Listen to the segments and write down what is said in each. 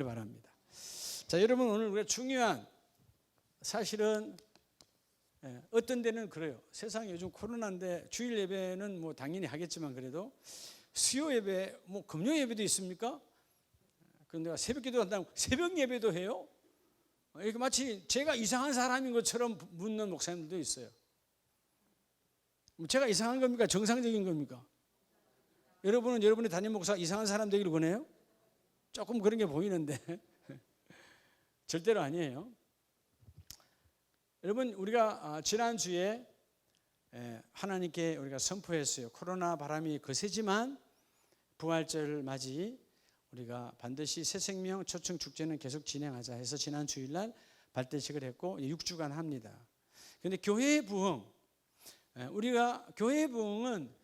있기를 바랍니다. 자, 여러분, 오늘 우리가 중요한 사실은 어떤 데는 그래요. 세상에 요즘 코로나인데 주일 예배는 뭐 당연히 하겠지만 그래도 수요 예배, 뭐 금요 예배도 있습니까? 그런데 새벽 기도 한다고 새벽 예배도 해요? 이렇게 마치 제가 이상한 사람인 것처럼 묻는 목사님들도 있어요. 제가 이상한 겁니까? 정상적인 겁니까? 여러분은 여러분의 담임 목사가 이상한 사람 되기를 원해요? 조금 그런 게 보이는데 절대로 아니에요. 여러분, 우리가 지난주에 하나님께 우리가 선포했어요. 코로나 바람이 거세지만 부활절 맞이 우리가 반드시 새생명 초청 축제는 계속 진행하자 해서 지난 주일날 발대식을 했고 6주간 합니다. 그런데 교회의 부흥, 우리가 교회의 부흥은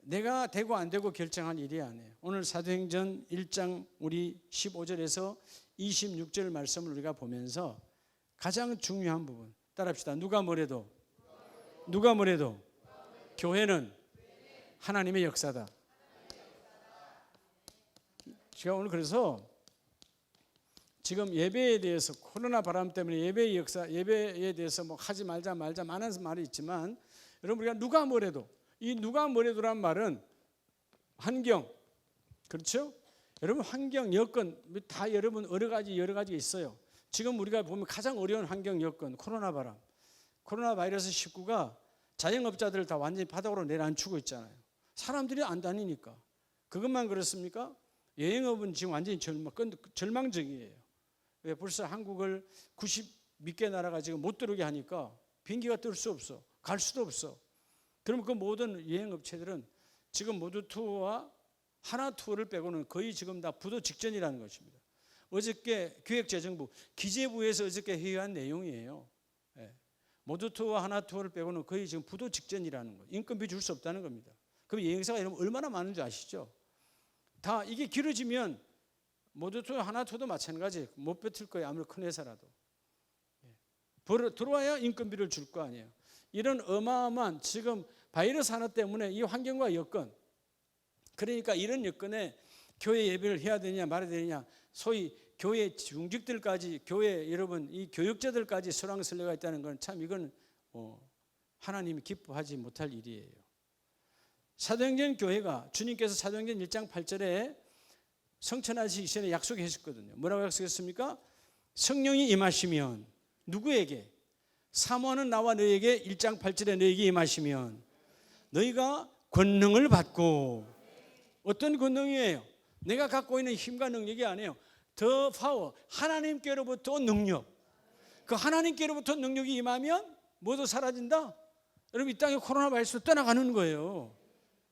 내가 되고 안 되고 결정할 일이 아니에요. 오늘 사도행전 1장 우리 15절에서 26절 말씀을 우리가 보면서 가장 중요한 부분 따라합시다. 누가 뭐래도 교회는 하나님의 역사다. 제가 오늘 그래서 지금 예배에 대해서 코로나 바람 때문에 예배의 역사, 예배에 대해서 뭐 하지 말자 많은 말이 있지만 여러분, 우리가 누가 뭐래도, 이 누가 뭐래도란 말은 환경, 그렇죠? 여러분, 환경, 여건 다 여러분 여러 가지 있어요. 지금 우리가 보면 가장 어려운 환경 여건, 코로나 바람, 코로나 바이러스 19가 자영업자들을 다 완전히 바닥으로 내려앉히고 있잖아요. 사람들이 안 다니니까. 그것만 그렇습니까? 여행업은 지금 완전히 절망적이에요. 왜? 벌써 한국을 90 몇 개 나라가 지금 못 들어오게 하니까 비행기가 뜰 수 없어. 갈 수도 없어. 그럼 그 모든 여행업체들은 지금 모두 투어와 하나 투어를 빼고는 거의 지금 다 부도 직전이라는 것입니다. 어저께 기획재정부, 기재부에서 어저께 회의한 내용이에요. 모두 투어와 하나 투어를 빼고는 거의 지금 부도 직전이라는 거예요. 인건비 줄 수 없다는 겁니다. 그럼 여행사가 여러분 얼마나 많은지 아시죠? 다 이게 길어지면 모두 투어 하나 투어도 마찬가지예요. 못 뱉을 거예요. 아무리 큰 회사라도. 들어와야 인건비를 줄 거 아니에요. 이런 어마어마한 지금 바이러스 하나 때문에 이 환경과 여건, 그러니까 이런 여건에 교회 예배를 해야 되냐 말아야 되냐, 소위 교회 중직들까지, 교회 여러분 이 교육자들까지 설왕설래가 있다는 건 참 이건 하나님이 기뻐하지 못할 일이에요. 사도행전 교회가 주님께서 사도행전 1장 8절에 성천하시기 전에 약속하셨거든요. 뭐라고 약속했습니까? 성령이 임하시면 누구에게? 사모하는 나와 너에게 1장 8절에 너에게 임하시면 너희가 권능을 받고, 어떤 권능이에요? 내가 갖고 있는 힘과 능력이 아니에요. 더 파워, 하나님께로부터 능력. 그 하나님께로부터 능력이 임하면 모두 사라진다? 여러분, 이 땅에 코로나 바이러스 떠나가는 거예요.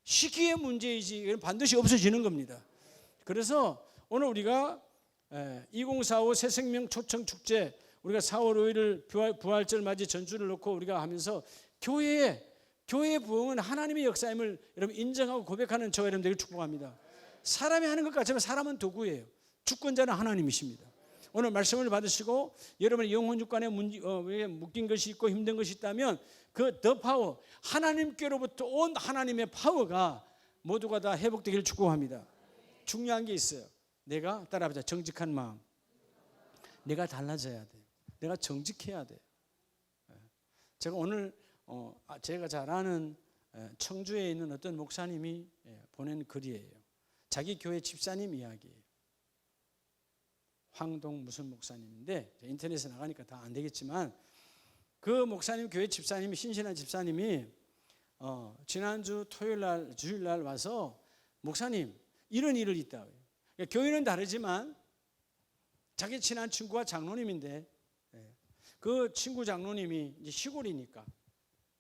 시기의 문제이지 반드시 없어지는 겁니다. 그래서 오늘 우리가 2045 새생명 초청 축제, 우리가 4월 5일을 부활절 맞이 전주를 놓고 우리가 하면서 교회의 부흥은 하나님의 역사임을 여러분 인정하고 고백하는 저와 여러분들에게 축복합니다. 사람이 하는 것 같지만 사람은 도구예요. 주권자는 하나님이십니다. 오늘 말씀을 받으시고 여러분의 영혼 육관에 묶인 것이 있고 힘든 것이 있다면 그 더 파워, 하나님께로부터 온 하나님의 파워가 모두가 다 회복되기를 축복합니다. 중요한 게 있어요. 내가 따라하자. 정직한 마음. 내가 달라져야 돼. 내가 정직해야 돼. 제가 오늘 제가 잘 아는 청주에 있는 어떤 목사님이 보낸 글이에요. 자기 교회 집사님 이야기예요. 황동 무슨 목사님인데 인터넷에 나가니까 다 안 되겠지만 그 목사님 교회 집사님이, 신신한 집사님이 지난주 토요일날 주일날 와서 목사님 이런 일을 있다. 그러니까 교회는 다르지만 자기 친한 친구가 장로님인데 그 친구 장로님이 이제 시골이니까,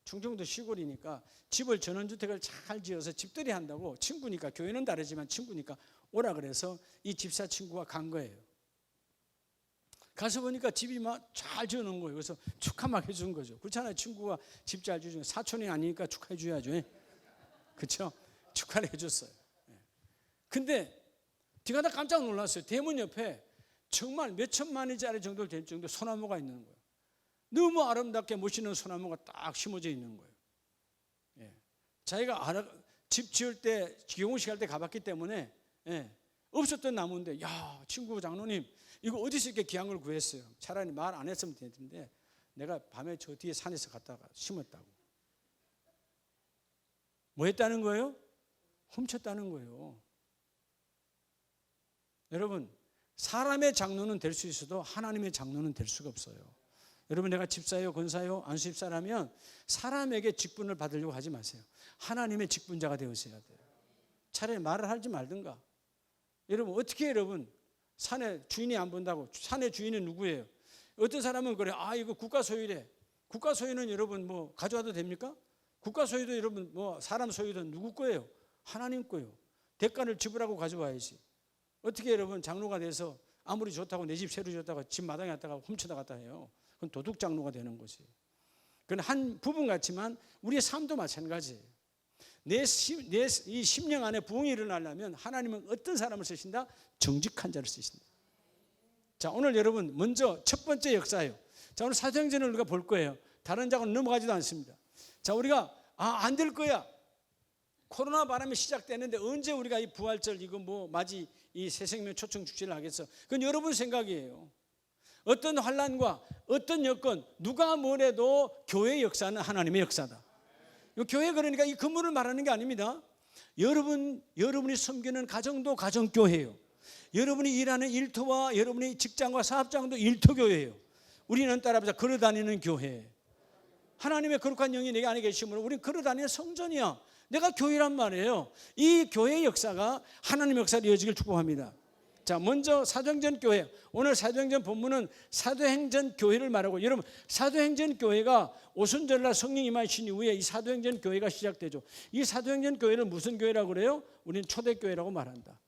충청도 시골이니까 집을 전원주택을 잘 지어서 집들이 한다고, 친구니까 교회는 다르지만 친구니까 오라 그래서 이 집사 친구가 간 거예요. 가서 보니까 집이 막 잘 지어놓은 거예요. 그래서 축하 막 해준 거죠. 그렇잖아요. 친구가 집 잘 지어주면 사촌이 아니니까 축하해 줘야죠. 그렇죠? 축하를 해줬어요. 근데 제가 다 깜짝 놀랐어요. 대문 옆에 정말 몇 천만원짜리 정도 될 정도 소나무가 있는 거예요. 너무 아름답게 멋있는 소나무가 딱 심어져 있는 거예요. 자기가 집 지을 때, 기공식 할 때 가봤기 때문에 없었던 나무인데, 야, 친구 장로님, 이거 어디서 이렇게 귀한 걸 구했어요? 차라리 말 안 했으면 되는데 내가 밤에 저 뒤에 산에서 갔다가 심었다고. 뭐 했다는 거예요? 훔쳤다는 거예요. 여러분, 사람의 장로는 될 수 있어도 하나님의 장로는 될 수가 없어요. 여러분, 내가 집사요, 권사요, 안수집사라면 사람에게 직분을 받으려고 하지 마세요. 하나님의 직분자가 되어서야 돼요. 차라리 말을 하지 말든가. 여러분, 어떻게 여러분 산에 주인이 안 본다고? 산의 주인은 누구예요? 어떤 사람은 그래, 이거 국가 소유래. 국가 소유는 여러분 뭐 가져와도 됩니까? 국가 소유도 여러분 뭐 사람 소유도 누구 거예요? 하나님 거예요. 대가를 지불하고 가져와야지. 어떻게 여러분 장로가 돼서 아무리 좋다고 내 집 새로 줬다가 집 마당에 갔다가 훔쳐다 갔다 해요? 그건 도둑 장로가 되는 거지. 그건 한 부분 같지만 우리의 삶도 마찬가지예요. 이 심령 안에 부흥이 일어나려면 하나님은 어떤 사람을 쓰신다? 정직한 자를 쓰신다. 자, 오늘 여러분 먼저 첫 번째 역사예요. 자, 오늘 사도행전을 우리가 볼 거예요. 다른 장으로 넘어가지도 않습니다. 자, 우리가 안 될 거야. 코로나 바람이 시작되는데 언제 우리가 이 부활절 이거 뭐 맞이 이 새생명 초청 축제를 하겠어? 그건 여러분 생각이에요. 어떤 환난과 어떤 여건 누가 뭐래도 교회의 역사는 하나님의 역사다. 교회 그러니까 이 건물을 말하는 게 아닙니다. 여러분이 섬기는 가정도 가정교회예요. 여러분이 일하는 일터와 여러분의 직장과 사업장도 일터교회예요. 우리는 따라서 걸어다니는 교회. 하나님의 거룩한 영이 내게 안에 계시므로 우리는 걸어다니는 성전이야. 내가 교회란 말이에요. 이 교회의 역사가 하나님의 역사로 이어지길 축복합니다. 자, 먼저 사도행전 교회. 오늘 사도행전 본문은 사도행전 교회를 말하고, 여러분 사도행전 교회가 오순절날 성령 임하신 이후에 이 사도행전 교회가 시작되죠. 이 사도행전 교회를 무슨 교회라고 그래요? 우리는 초대교회라고 말한다.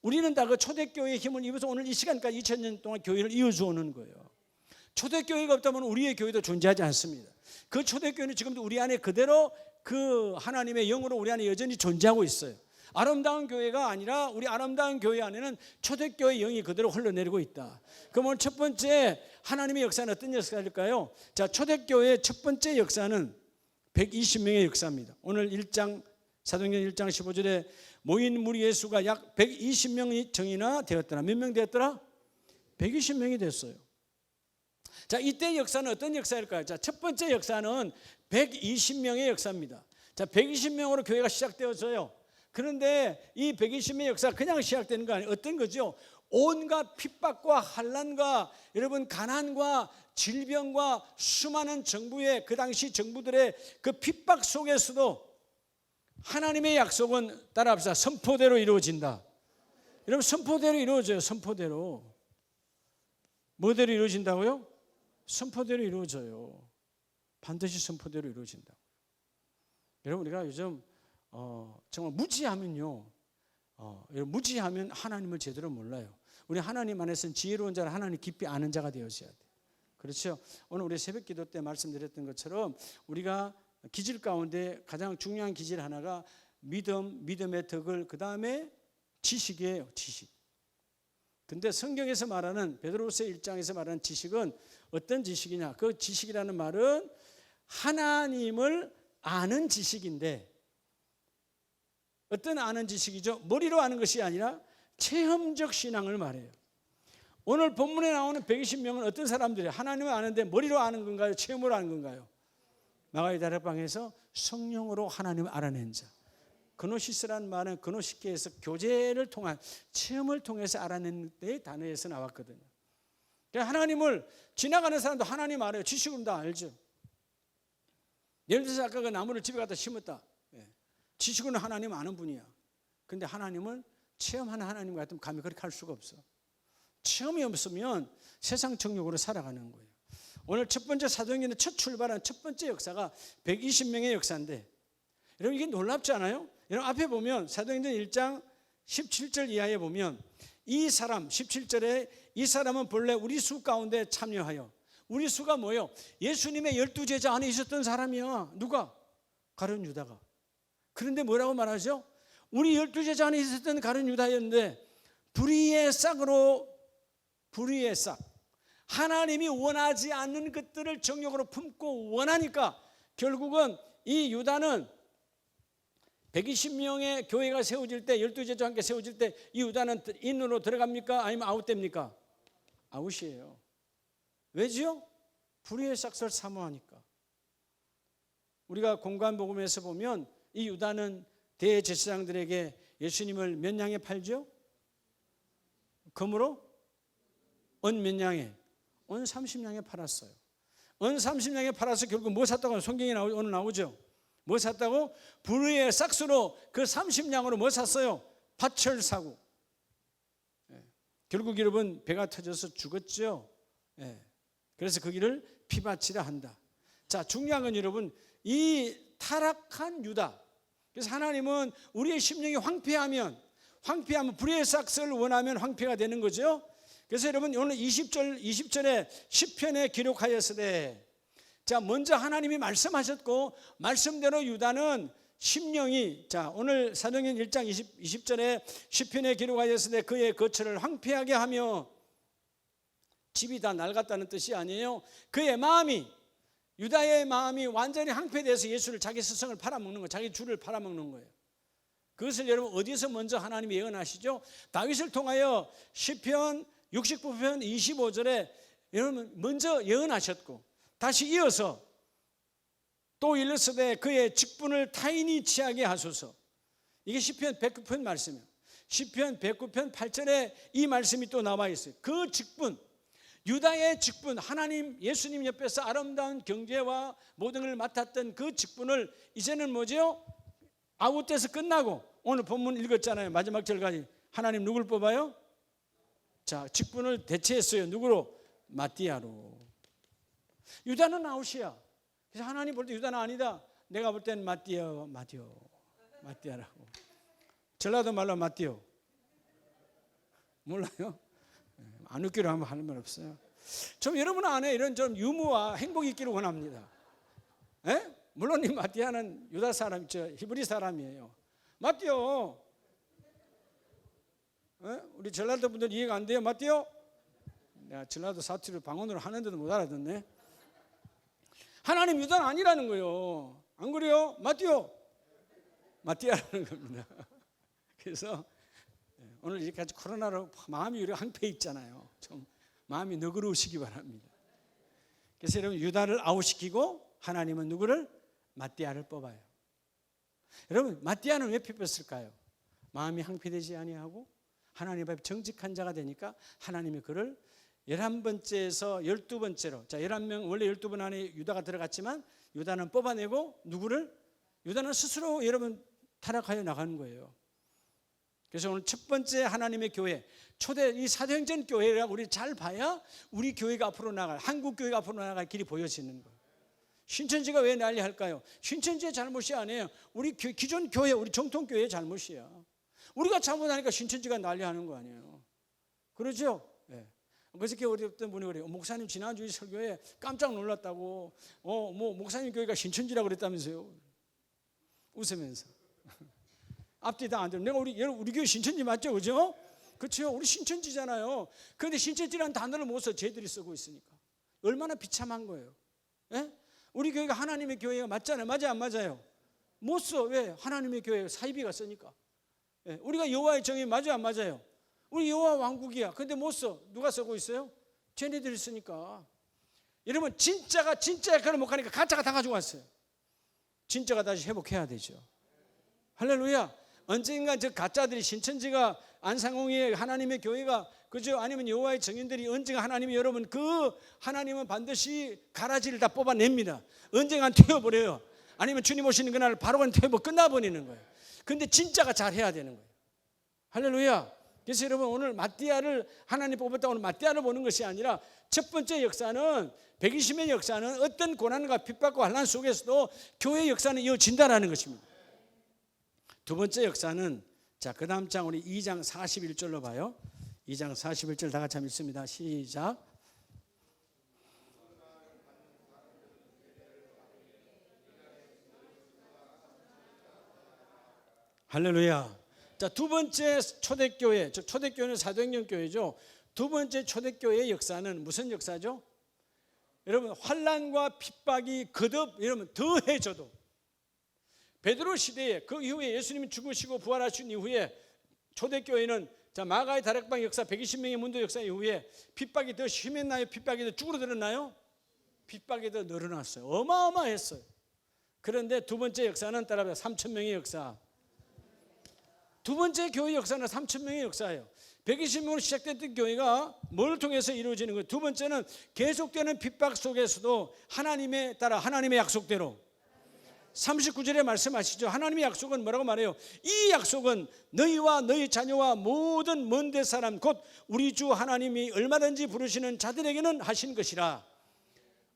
우리는 다 그 초대교회의 힘을 입어서 오늘 이 시간까지 2000년 동안 교회를 이어져 오는 거예요. 초대교회가 없다면 우리의 교회도 존재하지 않습니다. 그 초대교회는 지금도 우리 안에 그대로 그 하나님의 영으로 우리 안에 여전히 존재하고 있어요. 아름다운 교회가 아니라 우리 아름다운 교회 안에는 초대교회의 영이 그대로 흘러내리고 있다. 그럼 오늘 첫 번째 하나님의 역사는 어떤 역사일까요? 자, 초대교회의 첫 번째 역사는 120명의 역사입니다. 오늘 1장 사도행전 1장 15절에 모인 무리의 수가 약 120명이 정이나 되었더라. 몇 명 되었더라? 120명이 됐어요. 자, 이때 역사는 어떤 역사일까요? 자, 첫 번째 역사는 120명의 역사입니다. 자, 120명으로 교회가 시작되어져요. 그런데 이 120명의 역사가 그냥 시작되는 거 아니에요. 어떤 거죠? 온갖 핍박과 환난과 여러분 가난과 질병과 수많은 정부의 그 당시 정부들의 그 핍박 속에서도 하나님의 약속은 따라합시다. 선포대로 이루어진다. 여러분 선포대로 이루어져요. 선포대로. 뭐대로 이루어진다고요? 선포대로 이루어져요. 반드시 선포대로 이루어진다고. 여러분 우리가 요즘 정말 무지하면요. 무지하면 하나님을 제대로 몰라요. 우리 하나님 안에서는 지혜로운 자를 하나님 깊이 아는 자가 되어져야 돼요. 그렇죠? 오늘 우리 새벽 기도 때 말씀드렸던 것처럼 우리가 기질 가운데 가장 중요한 기질 하나가 믿음의 덕을 그 다음에 지식이에요. 지식. 근데 성경에서 말하는 베드로후서 1장에서 말하는 지식은 어떤 지식이냐? 그 지식이라는 말은 하나님을 아는 지식인데 어떤 아는 지식이죠? 머리로 아는 것이 아니라 체험적 신앙을 말해요. 오늘 본문에 나오는 120명은 어떤 사람들이에요? 하나님을 아는데 머리로 아는 건가요? 체험으로 아는 건가요? 마가의 다락방에서 성령으로 하나님을 알아낸 자. 그노시스라는 말은 그노시케에서 교제를 통한 체험을 통해서 알아낸 때의 단어에서 나왔거든요. 그러니까 하나님을 지나가는 사람도 하나님 알아요. 지식으로 다 알죠. 예를 들어서 아까 그 나무를 집에 갖다 심었다. 지식으로는 하나님 아는 분이야. 근데 하나님은 체험하는 하나님 같으면 감히 그렇게 할 수가 없어. 체험이 없으면 세상 정욕으로 살아가는 거예요. 오늘 첫 번째 사도행전의 첫 출발한 첫 번째 역사가 120명의 역사인데 여러분 이게 놀랍지 않아요? 여러분 앞에 보면 사도행전 1장 17절 이하에 보면 이 사람 17절에 이 사람은 본래 우리 수 가운데 참여하여 우리 수가 뭐예요? 예수님의 12제자 안에 있었던 사람이야. 누가? 가룟 유다가. 그런데 뭐라고 말하죠? 우리 12제자 안에 있었던 가룟 유다였는데 불의의 싹으로 불의의 싹 하나님이 원하지 않는 것들을 정욕으로 품고 원하니까 결국은 이 유다는 120명의 교회가 세워질 때 12제자와 함께 세워질 때 이 유다는 인으로 들어갑니까? 아니면 아웃됩니까? 아웃이에요. 왜지요? 불의의 싹스를 사모하니까. 우리가 공관복음에서 보면 이 유다는 대제사장들에게 예수님을 몇 냥에 팔죠? 금으로? 은 몇 냥에? 은 30냥에 팔았어요. 은 30냥에 팔아서 결국 뭐 샀다고 성경에 오늘 나오죠? 뭐 샀다고? 불의의 싹스로 그 30냥으로 뭐 샀어요? 밭을 사고. 결국 여러분 배가 터져서 죽었죠. 그래서 거기를 피바치라 한다. 자, 중요한 건 여러분 이 타락한 유다. 그래서 하나님은 우리의 심령이 황폐하면 불의의 싹스를 원하면 황폐가 되는 거죠. 그래서 여러분 오늘 20절에 시편에 기록하였으되, 자, 먼저 하나님이 말씀하셨고 말씀대로 유다는 심령이, 자, 오늘 사도행전 1장 20절에 시편에 기록하였으되 그의 거처를 황폐하게 하며, 집이 다 낡았다는 뜻이 아니에요. 그의 마음이, 유다의 마음이 완전히 황폐돼서 예수를, 자기 스승을 팔아먹는 거예요. 자기 주를 팔아먹는 거예요. 그것을 여러분 어디서 먼저 하나님이 예언하시죠? 다윗을 통하여 시편 69편 25절에 여러분 먼저 예언하셨고, 다시 이어서 또 일렀으되 그의 직분을 타인이 취하게 하소서. 이게 시편 109편 말씀이에요. 시편 109편 8절에 이 말씀이 또 나와 있어요. 그 직분, 유다의 직분, 하나님 예수님 옆에서 아름다운 경제와 모든 걸 맡았던 그 직분을 이제는 뭐죠? 아웃돼서 끝나고, 오늘 본문 읽었잖아요. 마지막 절까지. 하나님 누굴 뽑아요? 자, 직분을 대체했어요. 누구로? 마띠아로. 유다는 아웃이야. 그래서 하나님 볼 때 유다는 아니다. 내가 볼 때는 마띠아라고. 전라도 말로 마띠오. 몰라요? 안 웃기로 하면 하는 말 없어요. 좀 여러분 안에 이런 좀 유무와 행복이 있기를 원합니다. 물론 이 마띠아는 유다 사람, 히브리 사람이에요. 마띠오. 우리 전라도 분들 이해가 안 돼요? 마띠오? 내가 전라도 사투리를 방언으로 하는데도 못 알아듣네. 하나님 유다는 아니라는 거예요. 안 그래요? 마띠오. 마띠아라는 겁니다. 그래서 오늘 이렇게 코로나로 마음이 우리가 황폐해 있잖아요. 좀 마음이 너그러우시기 바랍니다. 그래서 여러분 유다를 아웃시키고 하나님은 누구를? 마띠아를 뽑아요. 여러분 마띠아는 왜 뽑혔을까요? 마음이 황폐되지 아니하고 하나님 앞에 정직한 자가 되니까 하나님이 그를 11번째에서 12번째로, 자, 11명 원래 12번 안에 유다가 들어갔지만 유다는 뽑아내고 누구를? 유다는 스스로 여러분 타락하여 나가는 거예요. 그래서 오늘 첫 번째 하나님의 교회, 초대 이 사도행전 교회라 우리 잘 봐야 우리 교회가 앞으로 나갈, 한국 교회가 앞으로 나갈 길이 보여지는 거예요. 신천지가 왜 난리할까요? 신천지의 잘못이 아니에요. 우리 기존 교회, 우리 정통 교회의 잘못이야. 우리가 잘못하니까 신천지가 난리하는 거 아니에요. 그러죠? 네. 그저께 우리 어떤 분이 그래요. 목사님 지난주에 설교에 깜짝 놀랐다고. 목사님 교회가 신천지라고 그랬다면서요. 웃으면서. 앞뒤 다 안 들어. 내가 우리 교회 신천지 맞죠? 그죠? 그렇죠? 우리 신천지잖아요. 그런데 신천지라는 단어를 못 써. 쟤들이 쓰고 있으니까. 얼마나 비참한 거예요. 예? 우리 교회가 하나님의 교회가 맞잖아요. 맞아요? 안 맞아요? 못 써. 왜? 하나님의 교회 사이비가 쓰니까. 예. 우리가 여호와의 정의 맞아요? 안 맞아요? 우리 여호와 왕국이야. 근데 못 써. 누가 쓰고 있어요? 쟤네들이 쓰니까. 여러분 진짜가 진짜 역할을 못 하니까 가짜가 다 가지고 왔어요. 진짜가 다시 회복해야 되죠. 할렐루야. 언젠가 저 가짜들이 신천지가 안상홍의 하나님의 교회가 그죠? 아니면 여호와의 증인들이 언젠가 하나님이 여러분 그 하나님은 반드시 가라지를 다 뽑아냅니다. 언젠가 태워버려요. 아니면 주님 오시는 그날 바로 그냥 태워 끝나버리는 거예요. 근데 진짜가 잘해야 되는 거예요. 할렐루야. 그래서 여러분 오늘 마띠아를 하나님 뽑았다 오늘 마띠아를 보는 것이 아니라 첫 번째 역사는 120년의 역사는 어떤 고난과 핍박과 환난 속에서도 교회의 역사는 이어진다라는 것입니다. 두 번째 역사는 자, 그 다음 장 우리 2장 41절로 봐요. 2장 41절 다 같이 한번 읽습니다. 시작. 할렐루야. 자, 두 번째 초대교회, 초대교회는 사도행전 교회죠. 두 번째 초대교회의 역사는 무슨 역사죠? 여러분 환난과 핍박이 거듭 여러분 더해져도 베드로 시대에 그 이후에 예수님이 죽으시고 부활하신 이후에 초대교회는 자, 마가의 다락방 역사 120명의 문도 역사 이후에 핍박이 더 심했나요? 핍박이 더 줄어들었나요? 핍박이 더 늘어났어요. 어마어마했어요. 그런데 두 번째 역사는 따라서 3,000명의 역사. 두 번째 교회 역사는 3,000명의 역사예요. 120명으로 시작됐던 교회가 뭘 통해서 이루어지는 거예요? 두 번째는 계속되는 핍박 속에서도 하나님에 따라 하나님의 약속대로 39절에 말씀하시죠. 하나님의 약속은 뭐라고 말해요? 이 약속은 너희와 너희 자녀와 모든 먼데 사람 곧 우리 주 하나님이 얼마든지 부르시는 자들에게는 하신 것이라.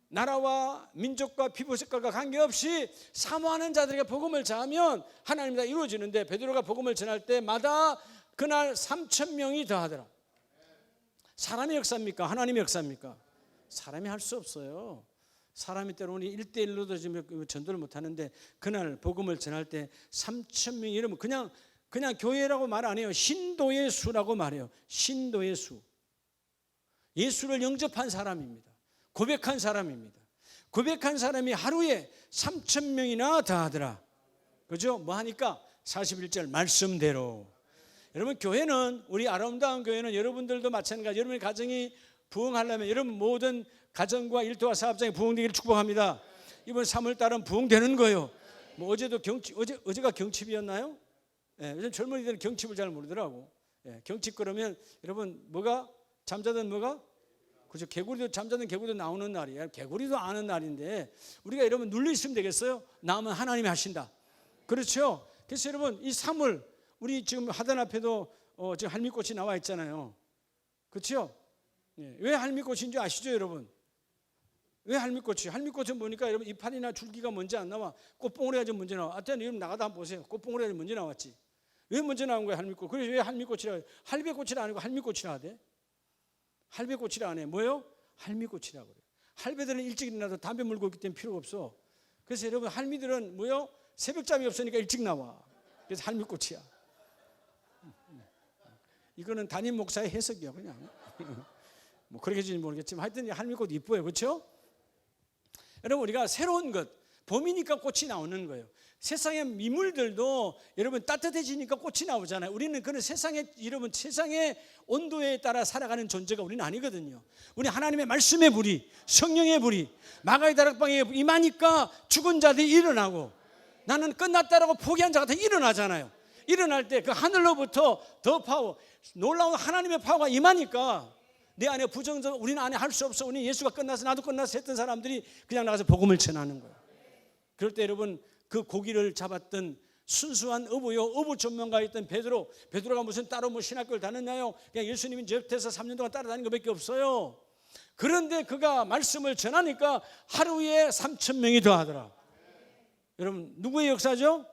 나라와 민족과 피부색깔과 관계없이 사모하는 자들에게 복음을 전하면 하나님이 다 이루어지는데, 베드로가 복음을 전할 때마다 그날 3,000명이 더하더라. 사람의 역사입니까? 하나님의 역사입니까? 사람이 할 수 없어요. 사람이 때로는 1대1로도 지금 전도를 못하는데 그날 복음을 전할 때 3,000명이 이러면 그냥 교회라고 말 안 해요. 신도의 수라고 말해요. 신도의 수. 예수를 영접한 사람입니다. 고백한 사람입니다. 고백한 사람이 하루에 3,000명이나 더하더라. 그죠? 뭐 하니까 41절 말씀대로. 여러분, 교회는, 우리 아름다운 교회는 여러분들도 마찬가지. 여러분의 가정이 부흥하려면 여러분 모든 가정과 일터와 사업장이 부흥되기를 축복합니다. 이번 3월 달은 부흥되는 거예요. 뭐 어제도 어제가 경칩이었나요? 예, 요즘 젊은이들은 경칩을 잘 모르더라고. 예, 경칩 그러면 여러분 뭐가 잠자던 뭐가? 그죠? 개구리도 잠자던 개구리도 나오는 날이에요. 개구리도 아는 날인데 우리가 여러분 눌려 있으면 되겠어요? 남은 하나님이 하신다. 그렇죠? 그래서 여러분 이 3월 우리 지금 하단 앞에도 지금 할미꽃이 나와 있잖아요. 그렇죠? 예, 왜 할미꽃인지 아시죠, 여러분? 왜 할미꽃이? 할미꽃은 보니까 여러분 이파리나 줄기가 먼저 안 나와. 꽃봉오리가 좀 먼저 나와. 하여튼 여러분 나가다 한번 보세요. 꽃봉오리가 먼저 나왔지. 왜 먼저 나온 거야, 할미꽃? 그래서 왜 할미꽃이라 해요? 할배꽃이라 안 하고 할미꽃이라 하대? 할배꽃이라 안 해. 뭐요? 할미꽃이라 그래요. 할배들은 일찍 일어나도 담배 물고 있기 때문에 필요가 없어. 그래서 여러분 할미들은 뭐요? 새벽잠이 없으니까 일찍 나와. 그래서 할미꽃이야. 이거는 담임 목사의 해석이야, 그냥. 뭐 그렇게 지는 모르겠지만 하여튼 할미꽃 이뻐요. 그렇죠? 여러분, 우리가 새로운 것, 봄이니까 꽃이 나오는 거예요. 세상의 미물들도 여러분 따뜻해지니까 꽃이 나오잖아요. 우리는 그런 여러분 세상의 온도에 따라 살아가는 존재가 우리는 아니거든요. 우리 하나님의 말씀의 불이, 성령의 불이 마가의 다락방에 임하니까 죽은 자들이 일어나고, 나는 끝났다라고 포기한 자가 다 일어나잖아요. 일어날 때 그 하늘로부터 더 파워, 놀라운 하나님의 파워가 임하니까 내 안에 부정적, 우리는 안에 할 수 없어. 우리는 예수가 끝나서 나도 끝나서 했던 사람들이 그냥 나가서 복음을 전하는 거예요. 그럴 때 여러분 그 고기를 잡았던 순수한 어부 전문가였던 베드로가 무슨 따로 뭐 신학교를 다녔나요? 그냥 예수님이 옆에서 3년 동안 따라다닌 것밖에 없어요. 그런데 그가 말씀을 전하니까 하루에 3,000명이 더하더라. 여러분 누구의 역사죠?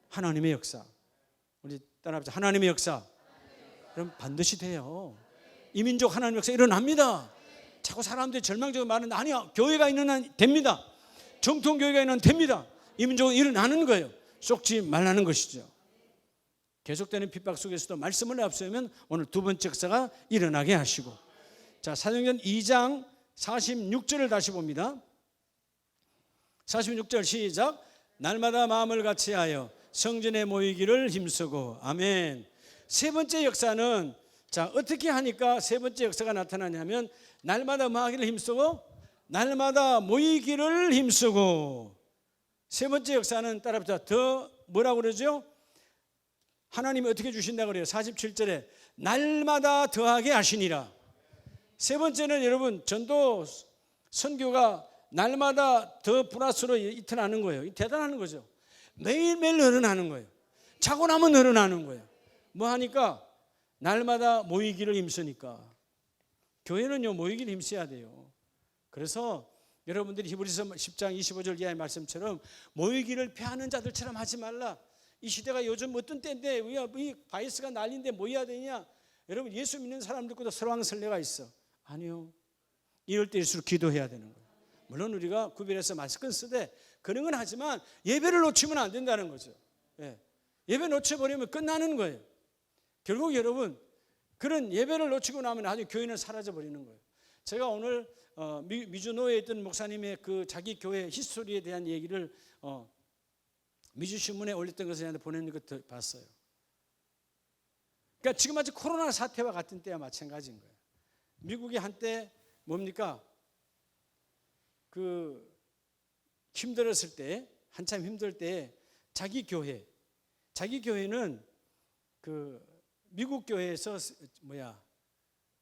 하나님의 역사. 우리 따라합시다. 하나님의 역사. 여러분 반드시 돼요. 이민족 하나님의 역사 일어납니다. 자꾸 사람들이 절망적으로 말하는데 아니야, 교회가 있는 한 됩니다. 정통교회가 있는 한 됩니다. 이민족은 일어나는 거예요. 속지 말라는 것이죠. 계속되는 핍박 속에서도 말씀을 앞세우면 오늘 두 번째 역사가 일어나게 하시고, 자, 사도행전 2장 46절을 다시 봅니다. 46절 시작. 날마다 마음을 같이하여 성전에 모이기를 힘쓰고. 아멘. 세 번째 역사는, 자, 어떻게 하니까 세 번째 역사가 나타나냐면 날마다 뭐 하기를 힘쓰고 날마다 모이기를 힘쓰고. 세 번째 역사는 따라붙어 더 뭐라고 그러죠? 하나님이 어떻게 주신다고 그래요? 47절에 날마다 더하게 하시니라. 세 번째는 여러분 전도 선교가 날마다 더 플러스로 이틀하는 거예요. 대단한 거죠. 매일매일 늘어나는 거예요. 자고 나면 늘어나는 거예요. 뭐 하니까? 날마다 모이기를 힘쓰니까. 교회는요 모이기를 힘써야 돼요. 그래서 여러분들이 히브리서 10장 25절 이하의 말씀처럼 모이기를 패하는 자들처럼 하지 말라. 이 시대가 요즘 어떤 때인데 이 바이러스가 난리인데 모여야 되냐? 여러분 예수 믿는 사람들보다 설왕설래가 있어. 아니요. 이럴 때일수록 기도해야 되는 거예요. 물론 우리가 구별해서 마스크는 쓰되 그런 건 하지만 예배를 놓치면 안 된다는 거죠. 예배 놓쳐버리면 끝나는 거예요. 결국 여러분 그런 예배를 놓치고 나면 아주 교회는 사라져버리는 거예요. 제가 오늘 미주노에 있던 목사님의 그 자기 교회 히스토리에 대한 얘기를 미주신문에 올렸던 것을 저한테 보내는 것도 봤어요. 그러니까 지금 마치 코로나 사태와 같은 때와 마찬가지인 거예요. 미국이 한때 뭡니까? 그 힘들었을 때, 한참 힘들 때 자기 교회는 그 미국 교회에서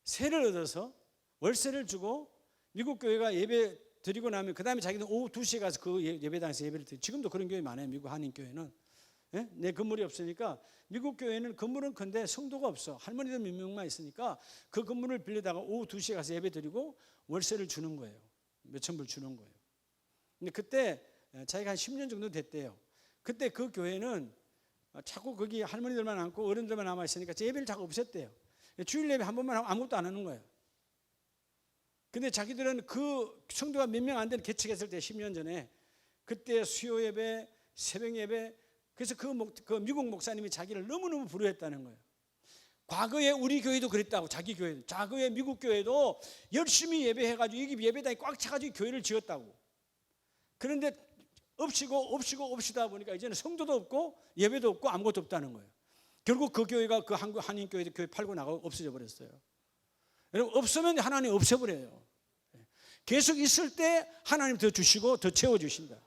세를 얻어서 월세를 주고 미국 교회가 예배 드리고 나면 그 다음에 자기는 오후 2시에 가서 그 예배당에서 예배를 드리고, 지금도 그런 교회 많아요. 미국 한인교회는. 예? 내 건물이 없으니까 미국 교회는 건물은 큰데 성도가 없어. 할머니들 몇 명만 있으니까 그 건물을 빌려다가 오후 2시에 가서 예배 드리고 월세를 주는 거예요. 몇천 불 주는 거예요. 근데 그때 자기가 한 10년 정도 됐대요. 그때 그 교회는 자꾸 거기 할머니들만 앉고 어른들만 남아 있으니까 예배를 자꾸 없앴대요. 주일 예배 한 번만 하고 아무것도 안 하는 거예요. 근데 자기들은 그 성도가 몇 명 안 되는 개척했을 때 10년 전에 그때 수요 예배, 새벽 예배, 그래서 그 미국 목사님이 자기를 너무너무 부러워했다는 거예요. 과거에 우리 교회도 그랬다고, 자기 교회도. 과거에 미국 교회도 열심히 예배해가지고 여기 예배당이 꽉 차가지고 교회를 지었다고. 그런데 없이다 보니까 이제는 성도도 없고 예배도 없고 아무것도 없다는 거예요. 결국 그 교회가 그 한국 한인교회도 교회 팔고 나가고 없어져 버렸어요. 여러분, 없으면 하나님 없애버려요. 계속 있을 때 하나님 더 주시고 더 채워주신다.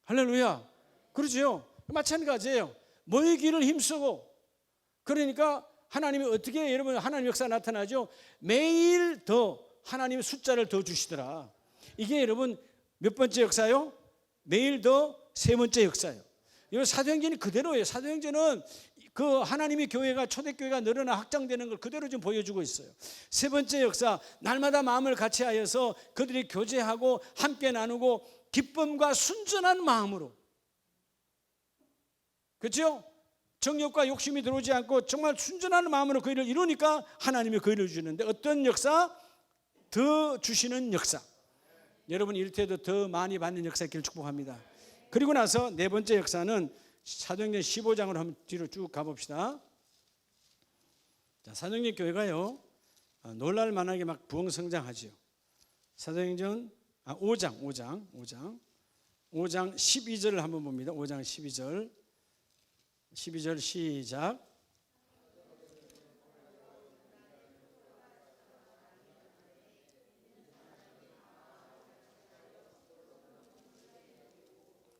할렐루야. 그러죠. 마찬가지예요. 모이기를 힘쓰고, 그러니까 하나님이 어떻게, 여러분, 하나님 역사 나타나죠. 매일 더 하나님의 숫자를 더 주시더라. 이게 여러분 몇 번째 역사요? 매일 더 세 번째 역사예요. 이 사도행전이 그대로예요. 사도행전은 그 하나님의 교회가, 초대교회가 늘어나 확장되는 걸 그대로 좀 보여주고 있어요. 세 번째 역사, 날마다 마음을 같이하여서 그들이 교제하고 함께 나누고 기쁨과 순전한 마음으로, 그렇죠? 정욕과 욕심이 들어오지 않고 정말 순전한 마음으로 그 일을 이루니까 하나님이 그 일을 주시는데, 어떤 역사? 더 주시는 역사. 여러분 이럴 때도 더 많이 받는 역사 있기를 축복합니다. 그리고 나서 네 번째 역사는 사도행전 15장으로 한번 뒤로 쭉 가봅시다. 자, 사도행전 교회가요 놀랄 만하게 막 부흥성장하죠. 사도행전 5장 12절을 한번 봅니다. 5장 12절 시작.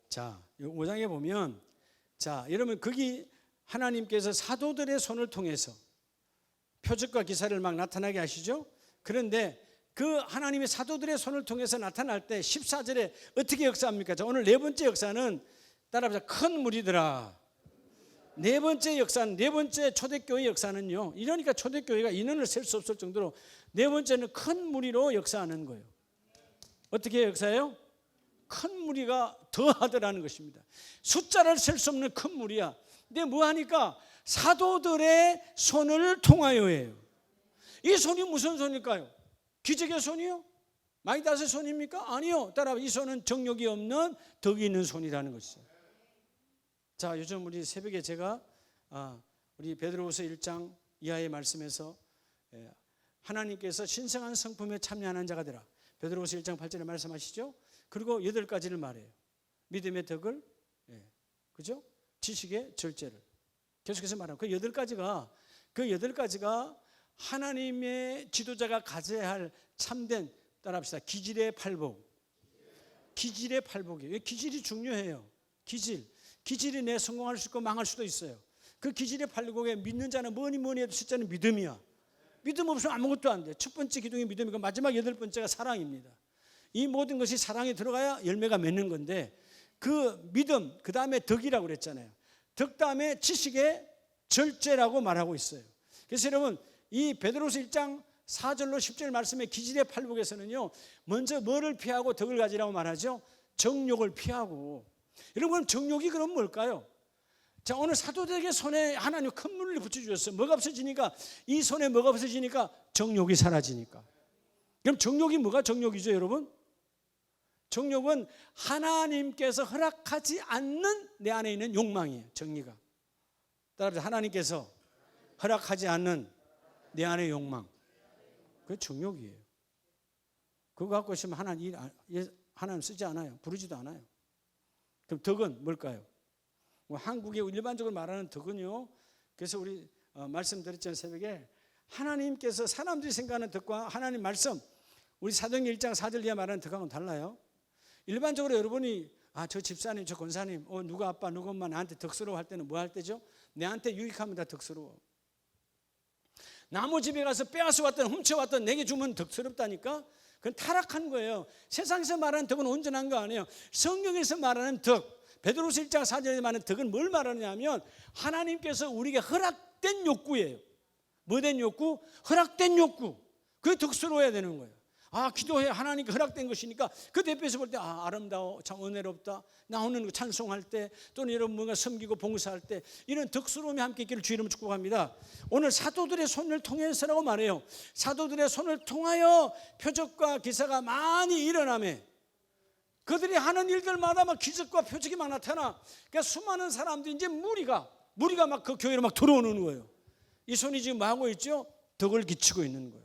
자, 5장에 보면, 자, 여러분 거기 하나님께서 사도들의 손을 통해서 표적과 기사를 막 나타나게 하시죠. 그런데 그 하나님의 사도들의 손을 통해서 나타날 때 14절에 어떻게 역사합니까? 자, 오늘 네 번째 역사는 따라합시다. 큰 무리들아. 네 번째 역사는, 네 번째 초대교회 역사는요, 이러니까 초대교회가 인원을 셀 수 없을 정도로 네 번째는 큰 무리로 역사하는 거예요. 어떻게 역사해요? 큰 무리가 더하더라는 것입니다. 숫자를 셀 수 없는 큰 무리야. 근데 뭐 하니까? 사도들의 손을 통하여예요. 이 손이 무슨 손일까요? 기적의 손이요? 마이다스의 손입니까? 아니요. 따라 이 손은 정욕이 없는 덕이 있는 손이라는 것이죠. 자, 요즘 우리 새벽에 제가 우리 베드로후서 1장 이하의 말씀에서 하나님께서 신성한 성품에 참여하는 자가 되라. 베드로후서 1장 8절에 말씀하시죠. 그리고 8가지를 말해요. 믿음의 덕을, 그죠? 지식의 절제를 계속해서 말하고, 그 8가지가 하나님의 지도자가 가져야 할 참된, 따라합시다, 기질의 팔복. 기질의 팔복이에요. 기질이 중요해요. 기질이 내 성공할 수 있고 망할 수도 있어요. 그 기질의 팔복에 믿는 자는 뭐니 해도 숫자는 믿음이야. 믿음 없으면 아무것도 안 돼. 첫 번째 기둥이 믿음이고 마지막 8번째가 사랑입니다. 이 모든 것이 사랑에 들어가야 열매가 맺는 건데, 그 믿음, 그 다음에 덕이라고 그랬잖아요. 덕 다음에 지식의 절제라고 말하고 있어요. 그래서 여러분, 이 베드로서 1장 4절로 10절 말씀의 기질의 팔복에서는요, 먼저 뭐를 피하고 덕을 가지라고 말하죠? 정욕을 피하고. 여러분, 정욕이 그럼 뭘까요? 자, 오늘 사도들에게 손에 하나님 큰 물을 붙여주셨어요. 뭐가 없어지니까? 이 손에 뭐가 없어지니까? 정욕이 사라지니까. 그럼 정욕이 뭐가 정욕이죠, 여러분? 정욕은 하나님께서 허락하지 않는 내 안에 있는 욕망이에요. 정리가. 따라서 하나님께서 허락하지 않는 내 안의 욕망. 그게 정욕이에요. 그거 갖고 있으면 하나님 쓰지 않아요. 부르지도 않아요. 그럼 덕은 뭘까요? 한국에 일반적으로 말하는 덕은요, 그래서 우리 말씀드렸잖아요. 새벽에 하나님께서 사람들이 생각하는 덕과 하나님 말씀, 우리 사도행전 1장 4절 이하 말하는 덕하고는 달라요. 일반적으로 여러분이 저 집사님, 저 권사님, 누가 아빠, 누가 엄마 나한테 덕스러워 할 때는 뭐 할 때죠? 내한테 유익하면 다 덕스러워. 나무 집에 가서 빼앗아 왔던, 훔쳐왔던 내게 주면 덕스럽다니까? 그건 타락한 거예요. 세상에서 말하는 덕은 온전한 거 아니에요. 성경에서 말하는 덕, 베드로서 1장 4절에 말하는 덕은 뭘 말하냐면 하나님께서 우리에게 허락된 욕구예요. 뭐된 욕구? 허락된 욕구. 그게 덕스러워야 되는 거예요. 기도해 하나님께 허락된 것이니까 그 대표에서 볼 때 아름다워, 참 은혜롭다. 나오는 찬송할 때 또는 여러분 뭔가 섬기고 봉사할 때 이런 덕스러움이 함께 있기를 주 이름으로 축복합니다. 오늘 사도들의 손을 통해서라고 말해요. 사도들의 손을 통하여 표적과 기사가 많이 일어나며 그들이 하는 일들마다 막 기적과 표적이 막 나타나. 그러니까 수많은 사람들이 이제 무리가 막 그 교회로 막 들어오는 거예요. 이 손이 지금 뭐 하고 있죠? 덕을 기치고 있는 거예요.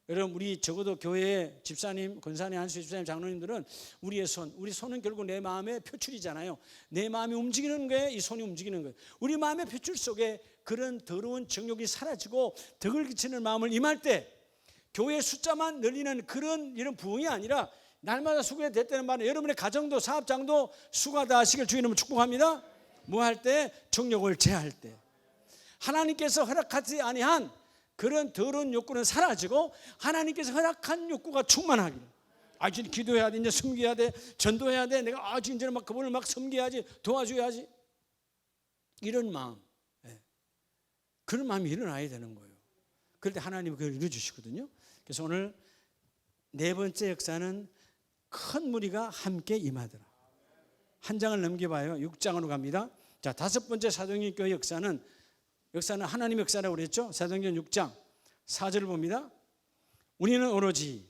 여러분 우리 적어도 교회의 집사님, 권사님, 한수 집사님, 장로님들은 우리 손은 결국 내 마음의 표출이잖아요. 내 마음이 움직이는 거예요. 이 손이 움직이는 거예요. 우리 마음의 표출 속에 그런 더러운 정욕이 사라지고 덕을 기치는 마음을 임할 때 교회 숫자만 늘리는 이런 부흥이 아니라 날마다 수고가 됐다는 말은 여러분의 가정도 사업장도 수고다 하시길 주 이름으로 축복합니다. 뭐 할 때? 정욕을 제할 때. 하나님께서 허락하지 아니한 그런 더러운 욕구는 사라지고 하나님께서 허락한 욕구가 충만하기를. 이제 기도해야 돼, 이제 섬겨야 돼, 전도해야 돼. 내가 이제는 막 그분을 막 섬겨야지, 도와줘야지. 이런 마음, 그런 마음이 일어나야 되는 거예요. 그럴 때 하나님이 그걸 이루어주시거든요. 그래서 오늘 네 번째 역사는 큰 무리가 함께 임하더라. 한 장을 넘겨봐요. 6장으로 갑니다. 자, 다섯 번째 사도행전 교회 역사는 하나님의 역사라고 그랬죠. 사도행전 6장 4절을 봅니다. 우리는 오로지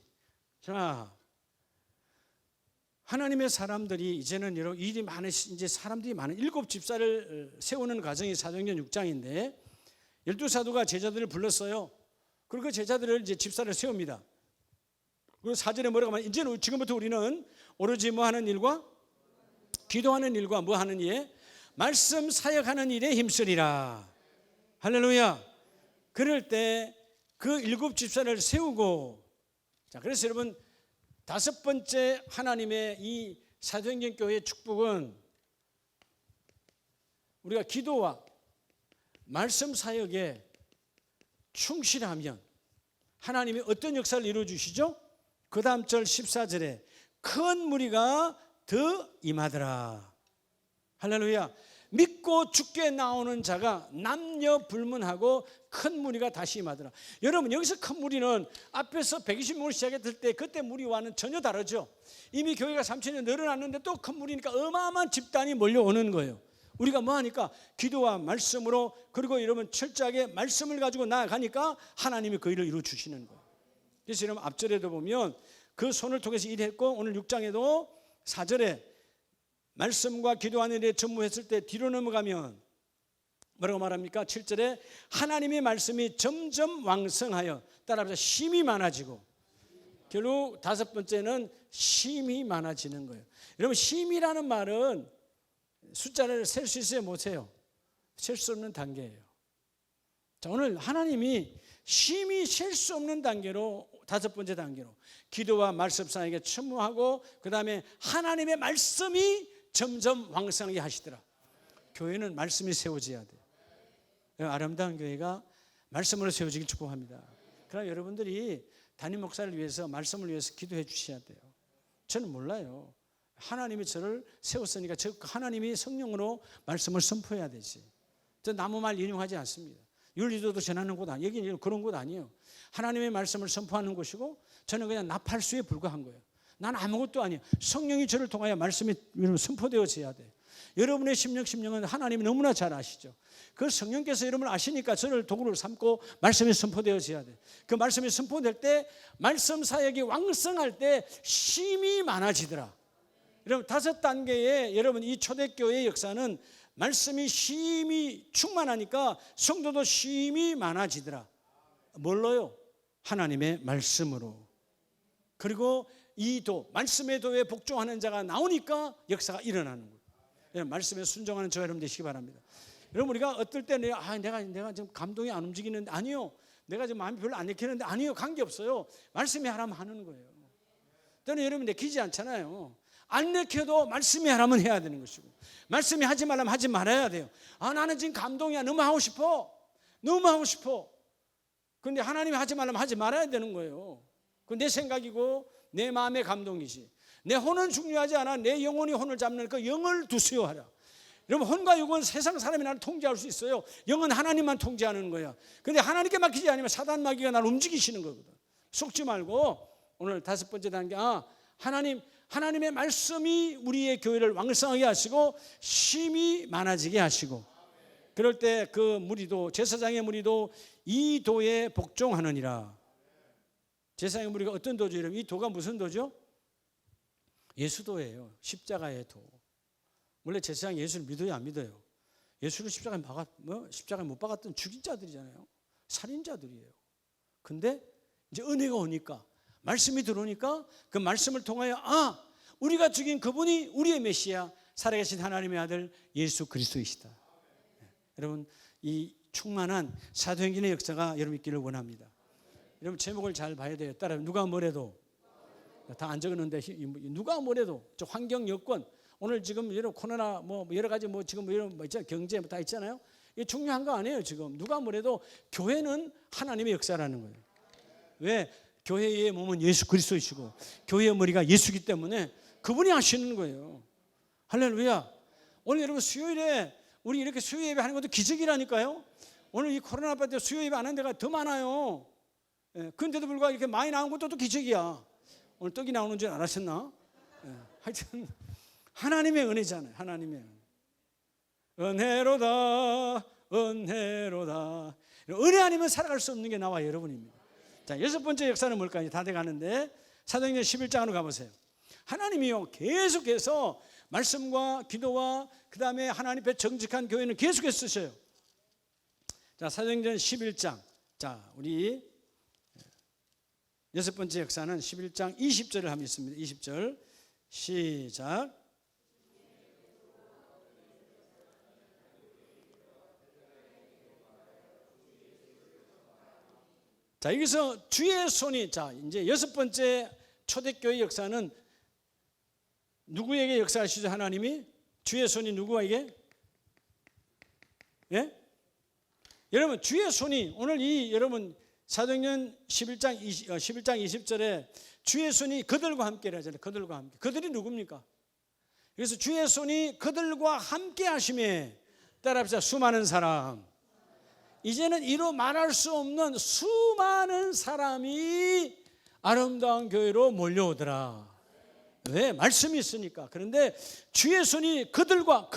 하나님의 사람들이 이제는 여러 일이 이제 사람들이 많은 7집사를 세우는 과정이 사도행전 6장인데 12사도가 제자들을 불렀어요. 그리고 그 제자들을 이제 집사를 세웁니다. 그리고 4절에 뭐라고 하면 이제는 지금부터 우리는 오로지 뭐 하는 일과 기도하는 일과 뭐 하는 일, 말씀 사역하는 일에 힘쓰리라. 할렐루야. 그럴 때 그 7집사를 세우고, 자, 그래서 여러분 다섯 번째 하나님의 이 사도행전 교회의 축복은 우리가 기도와 말씀 사역에 충실하면 하나님이 어떤 역사를 이루어 주시죠? 그 다음 절 14절에 큰 무리가 더 임하더라. 할렐루야. 믿고 죽게 나오는 자가 남녀 불문하고 큰 무리가 다시 임하더라. 여러분 여기서 큰 무리는 앞에서 120명을 시작했을 때 그때 무리와는 전혀 다르죠. 이미 교회가 3,000년 늘어났는데 또 큰 무리니까 어마어마한 집단이 몰려오는 거예요. 우리가 뭐 하니까 기도와 말씀으로, 그리고 여러분 철저하게 말씀을 가지고 나아가니까 하나님이 그 일을 이루어 주시는 거예요. 그래서 여러분 앞절에도 보면 그 손을 통해서 일했고, 오늘 6장에도 4절에 말씀과 기도하는 일에 전무했을 때 뒤로 넘어가면 뭐라고 말합니까? 7절에 하나님의 말씀이 점점 왕성하여, 따라합시다, 힘이 많아지고, 결국 다섯 번째는 힘이 많아지는 거예요. 여러분 힘이라는 말은 숫자를 셀 수 있어요, 못 세요? 셀 수 없는 단계예요. 자, 오늘 하나님이 힘이 셀 수 없는 단계로, 다섯 번째 단계로 기도와 말씀상에게 첨무하고, 그 다음에 하나님의 말씀이 점점 왕성하게 하시더라. 교회는 말씀이 세워져야 돼요. 아름다운 교회가 말씀으로 세워지길 축복합니다. 그러나 여러분들이 담임 목사를 위해서, 말씀을 위해서 기도해 주셔야 돼요. 저는 몰라요. 하나님이 저를 세웠으니까 하나님이 성령으로 말씀을 선포해야 되지. 저 남의 말 인용하지 않습니다. 윤리도도 전하는 곳 아니에요. 여기는 그런 곳 아니에요. 하나님의 말씀을 선포하는 곳이고, 저는 그냥 나팔수에 불과한 거예요. 난 아무것도 아니에요. 성령이 저를 통하여 말씀이 선포되어져야 돼요. 여러분의 심령은 하나님이 너무나 잘 아시죠. 그 성령께서 여러분을 아시니까 저를 도구로 삼고 말씀이 선포되어져야 돼요. 그 말씀이 선포될 때, 말씀 사역이 왕성할 때 힘이 많아지더라. 여러분 다섯 단계의 여러분 이 초대교회의 역사는 말씀이 힘이 충만하니까 성도도 힘이 많아지더라. 뭘로요? 하나님의 말씀으로. 그리고 이 도, 말씀의 도에 복종하는 자가 나오니까 역사가 일어나는 거예요. 말씀에 순종하는 저와 여러분 되시기 바랍니다. 여러분 우리가 어떨 때는 내가 지금 감동이 안 움직이는데 아니요. 내가 지금 마음이 별로 안 내키는데 아니요. 관계없어요. 말씀이 하라면 하는 거예요. 때는 여러분 내키지 않잖아요. 안 내켜도 말씀이 하라면 해야 되는 것이고 말씀이 하지 말라면 하지 말아야 돼요. 나는 지금 감동이야. 너무 하고 싶어. 너무 하고 싶어. 그런데 하나님이 하지 말라면 하지 말아야 되는 거예요. 그건 내 생각이고 내 마음의 감동이지. 내 혼은 중요하지 않아. 내 영혼이 혼을 잡는 그 영을 두세요 하라. 여러분 혼과 육은 세상 사람이 나를 통제할 수 있어요. 영은 하나님만 통제하는 거야. 그런데 하나님께 맡기지 않으면 사단 마귀가 나를 움직이시는 거거든. 속지 말고 오늘 5번째 단계 하나님의 말씀이 우리의 교회를 왕성하게 하시고 심이 많아지게 하시고 그럴 때 그 무리도 제사장의 무리도 이 도에 복종하느니라. 제사장의 무리가 어떤 도죠? 여러분 이 도가 무슨 도죠? 예수도예요. 십자가의 도. 원래 제사장이 예수를 믿어요, 안 믿어요? 예수를 십자가에 못 박았던 죽인 자들이잖아요. 살인자들이에요. 근데 이제 은혜가 오니까 말씀이 들어오니까 그 말씀을 통하여 우리가 죽인 그분이 우리의 메시아 살아계신 하나님의 아들 예수 그리스도이시다. 여러분 이 충만한 사도행전의 역사가 여러분 있기를 원합니다. 여러분 제목을 잘 봐야 돼요. 따라 누가 뭐래도 다 안 적었는데 누가 뭐래도 저 환경 여건 오늘 지금 여러 코로나 여러 가지 지금 이런 있잖아요. 경제 다 있잖아요. 이게 중요한 거 아니에요. 지금 누가 뭐래도 교회는 하나님의 역사라는 거예요. 왜? 교회의 몸은 예수 그리스도이시고 교회의 머리가 예수이기 때문에 그분이 하시는 거예요. 할렐루야. 오늘 여러분 수요일에 우리 이렇게 수요 예배 하는 것도 기적이라니까요. 오늘 이 코로나 때 수요 예배 안 하는 데가 더 많아요. 그런데도 불구하고 이렇게 많이 나온 것도 또 기적이야. 오늘 떡이 나오는 줄 알았었나? 하여튼 하나님의 은혜잖아요. 하나님의 은혜로다. 은혜 아니면 살아갈 수 없는 게 나와 여러분입니다. 자, 6번째 역사는 뭘까요? 다 돼가는데 사도행전 11장으로 가보세요. 하나님이요 계속해서 말씀과 기도와 그 다음에 하나님 앞에 정직한 교회는 계속해서 쓰셔요. 자, 사도행전 11장. 자, 우리 6번째 역사는 11장 20절을 하면 있습니다. 20절 시작. 자, 여기서 주의 손이, 자, 이제 6번째 초대교회 역사는 누구에게 역사하시죠? 하나님이 주의 손이 누구에게? 예? 여러분 주의 손이 오늘 여러분 사도행전 11장 20절에 주의 손이 그들과 함께라 하잖아요. 그들과 함께. 그들이 누굽니까? 그래서 주의 손이 그들과 함께 하심에 따라합시다. 수많은 사람. 이제는 이로 말할 수 없는 수많은 사람이 아름다운 교회로 몰려오더라. 왜? 말씀이 있으니까. 그런데 주의 손이 그들과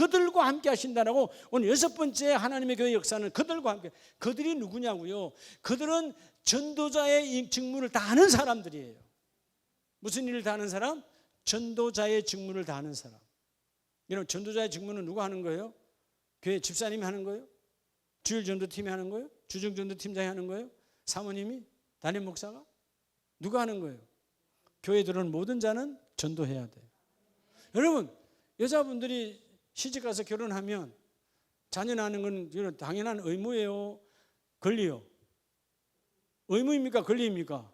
함께 하신다라고 오늘 6번째 하나님의 교회 역사는 그들과 함께. 그들이 누구냐고요? 그들은 전도자의 직무를 다하는 사람들이에요. 무슨 일을 다하는 사람? 전도자의 직무를 다하는 사람. 여러분 전도자의 직무는 누가 하는 거예요? 교회 집사님이 하는 거예요? 주일 전도팀이 하는 거예요? 주중 전도팀장이 하는 거예요? 사모님이? 담임 목사가? 누가 하는 거예요? 교회에 들어오는 모든 자는 전도해야 돼요. 여러분 여자분들이 시집가서 결혼하면 자녀 낳는 건 당연한 의무예요? 권리요? 의무입니까? 권리입니까?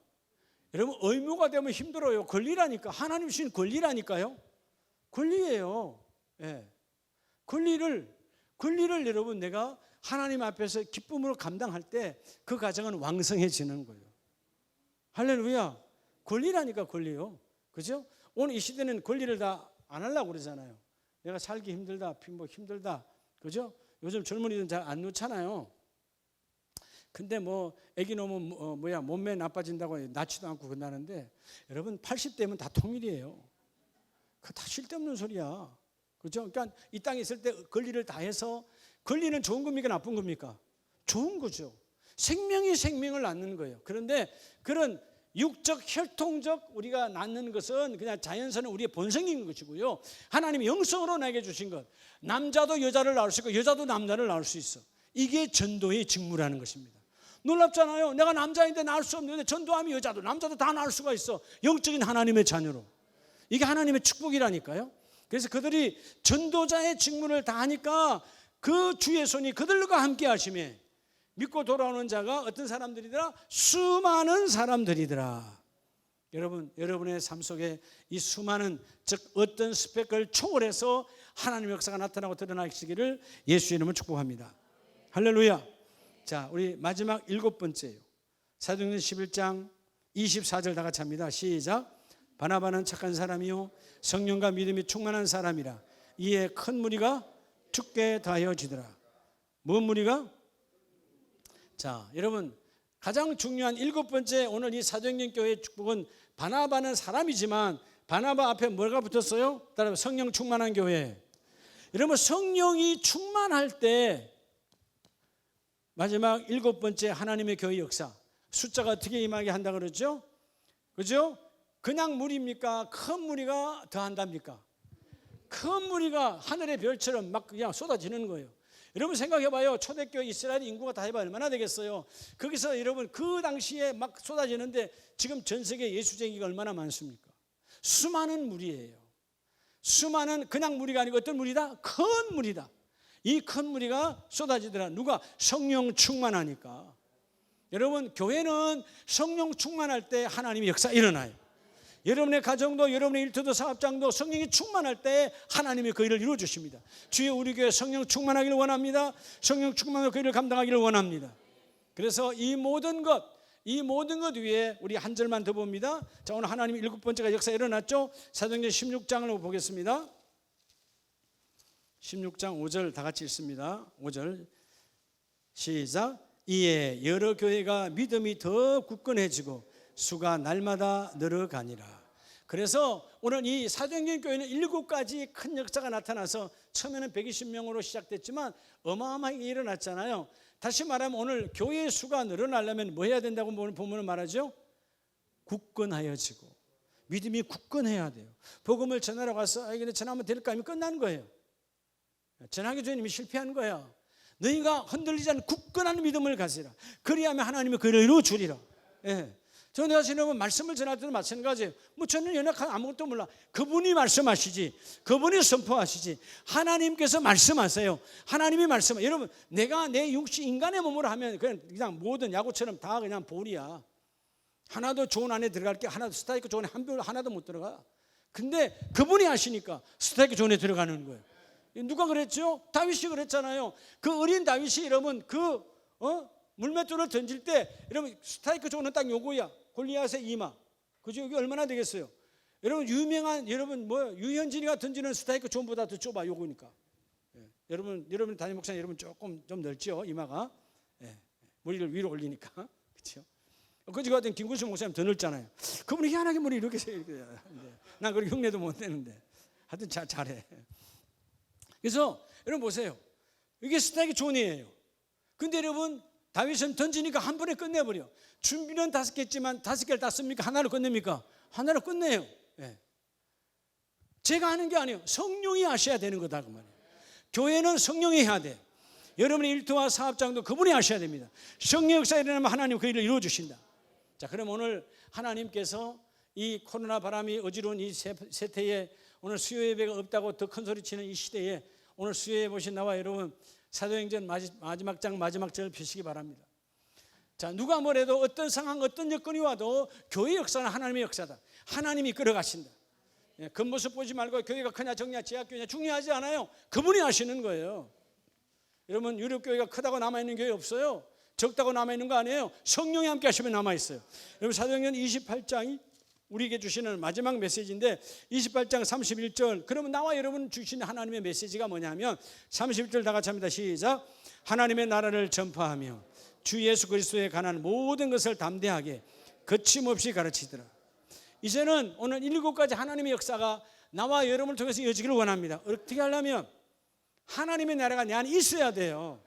여러분 의무가 되면 힘들어요. 권리라니까. 하나님 주신 권리라니까요. 권리예요. 예. 권리를 여러분 내가 하나님 앞에서 기쁨으로 감당할 때 그 가정은 왕성해지는 거예요. 할렐루야. 권리라니까 권리요. 그죠? 오늘 이 시대는 권리를 다 안 하려고 그러잖아요. 내가 살기 힘들다, 힘들다. 그죠? 요즘 젊은이들은 잘 안 놓잖아요. 근데 애기 놓으면 몸매 나빠진다고 낳지도 않고 그러는데 여러분 80대면 다 통일이에요. 그거 다 쓸데없는 소리야. 그죠? 그러니까 이 땅에 있을 때 권리를 다 해서 권리는 좋은 겁니까? 나쁜 겁니까? 좋은 거죠. 생명이 생명을 낳는 거예요. 그런데 그런 육적, 혈통적 우리가 낳는 것은 그냥 자연스러운 우리의 본성인 것이고요. 하나님이 영성으로 나에게 주신 것. 남자도 여자를 낳을 수 있고 여자도 남자를 낳을 수 있어. 이게 전도의 직무라는 것입니다. 놀랍잖아요. 내가 남자인데 낳을 수 없는데 전도하면 여자도 남자도 다 낳을 수가 있어. 영적인 하나님의 자녀로. 이게 하나님의 축복이라니까요. 그래서 그들이 전도자의 직무를 다 하니까 그 주의 손이 그들과 함께 하심에 믿고 돌아오는 자가 어떤 사람들이더라? 수많은 사람들이더라. 여러분, 여러분의 삶 속에 이 수많은, 즉 어떤 스펙을 초월해서 하나님의 역사가 나타나고 드러나시기를 예수의 이름으로 축복합니다. 할렐루야. 자, 우리 마지막 7번째예요. 사도행전 11장 24절 다 같이 합니다. 시작. 바나바는 착한 사람이요 성령과 믿음이 충만한 사람이라. 이에 큰 무리가 죽게 다하여지더라. 무슨 무리가? 자, 여러분, 가장 중요한 7번째 오늘 이 사도행전 교회의 축복은 바나바는 사람이지만 바나바 앞에 뭐가 붙었어요? 따라서 성령 충만한 교회. 여러분, 성령이 충만할 때 마지막 7번째 하나님의 교회 역사, 숫자가 어떻게 임하게 한다 그러죠? 그죠? 그냥 무리입니까? 큰 무리가 더한답니까? 큰 무리가 하늘의 별처럼 막 그냥 쏟아지는 거예요. 여러분 생각해봐요. 초대교회 이스라엘 인구가 다 해봐 얼마나 되겠어요? 거기서 여러분 그 당시에 막 쏟아지는데 지금 전 세계 예수쟁이가 얼마나 많습니까? 수많은 무리예요. 수많은 그냥 무리가 아니고 어떤 무리다? 큰 무리다. 이 큰 무리가 쏟아지더라. 누가? 성령 충만하니까. 여러분, 교회는 성령 충만할 때 하나님의 역사 일어나요. 여러분의 가정도 여러분의 일터도 사업장도 성령이 충만할 때 하나님의 그 일을 이루어주십니다. 주여, 우리 교회 성령 충만하기를 원합니다. 성령 충만한 그 일을 감당하기를 원합니다. 그래서 이 모든 것 위에 우리 한 절만 더 봅니다. 자, 오늘 하나님의 7번째가 역사 일어났죠. 사도행전 16장을 보겠습니다. 16장 5절 다 같이 읽습니다. 5절 시작. 이에 여러 교회가 믿음이 더 굳건해지고 수가 날마다 늘어가니라. 그래서 오늘 이 사도행전 교회는 7가지 큰 역사가 나타나서 처음에는 120명으로 시작됐지만 어마어마하게 일어났잖아요. 다시 말하면 오늘 교회의 수가 늘어나려면 뭐 해야 된다고 보면 말하죠? 굳건하여지고 믿음이 굳건해야 돼요. 복음을 전하러 가서 근데 전하면 될까 하면 끝난 거예요. 전하기 전에 이미 실패한 거야. 너희가 흔들리지 않는 굳건한 믿음을 가지라. 그리하면 하나님의 그 일을 이루어 주리라. 예. 저는 자신은 말씀을 전할 때도 마찬가지예요. 뭐 저는 연약한 아무것도 몰라. 그분이 말씀하시지. 그분이 선포하시지. 하나님께서 말씀하세요. 하나님이 말씀하세요. 여러분, 내가 내 육신 인간의 몸으로 하면 그냥 모든 야구처럼 다 그냥 볼이야. 하나도 좋은 안에 들어갈 게 하나도 스트라이크 존에 하나도 못 들어가. 근데 그분이 하시니까 스트라이크 존에 들어가는 거예요. 누가 그랬죠? 다윗이 그랬잖아요. 그 어린 다윗이 여러분 물맷돌을 던질 때 여러분 스트라이크 존은 딱 요거야. 골리앗의 이마. 그죠? 이게 얼마나 되겠어요? 여러분 유명한 유현진이가 던지는 스트라이크 존보다 더 좁아 요거니까. 예. 여러분 담임 목사님 여러분 조금 좀 넓죠 이마가. 예. 머리를 위로 올리니까 그렇죠? 그지 같은 김구수 목사님 더 넓잖아요. 그분이 희한하게 머리 이렇게 난 그렇게 흉내도 못 내는데 하여튼 잘해. 그래서 여러분 보세요. 이게 스트라이크 존이에요. 근데 여러분 다윗은 던지니까 한 번에 끝내버려. 준비는 5개 했지만 5개를 다 씁니까? 하나로 끝냅니까? 하나로 끝내요. 예. 제가 하는 게 아니에요. 성령이 하셔야 되는 거다 그 말이에요. 교회는 성령이 해야 돼. 여러분의 일터와 사업장도 그분이 하셔야 됩니다. 성령 역사가 일어나면 하나님 그 일을 이루어주신다. 자, 그럼 오늘 하나님께서 이 코로나 바람이 어지러운 이 세태에 오늘 수요 예배가 없다고 더 큰 소리 치는 이 시대에 오늘 수요 예배 보신 나와 여러분 사도행전 마지막 장 마지막 절을 펴시기 바랍니다. 자, 누가 뭐래도 어떤 상황 어떤 여건이 와도 교회 역사는 하나님의 역사다. 하나님이 끌어가신다. 예, 겉모습 보지 말고 교회가 크냐 적냐 제약교회냐 중요하지 않아요. 그분이 하시는 거예요. 여러분 유럽교회가 크다고 남아있는 교회 없어요. 적다고 남아있는 거 아니에요. 성령이 함께 하시면 남아있어요. 여러분 사도행전 28장이 우리에게 주시는 마지막 메시지인데 28장 31절 그러면 나와 여러분 주신 하나님의 메시지가 뭐냐면 31절 다 같이 합니다. 시작. 하나님의 나라를 전파하며 주 예수 그리스도에 관한 모든 것을 담대하게 거침없이 가르치더라. 이제는 오늘 7가지 하나님의 역사가 나와 여러분을 통해서 이어지기를 원합니다. 어떻게 하려면 하나님의 나라가 내 안에 있어야 돼요.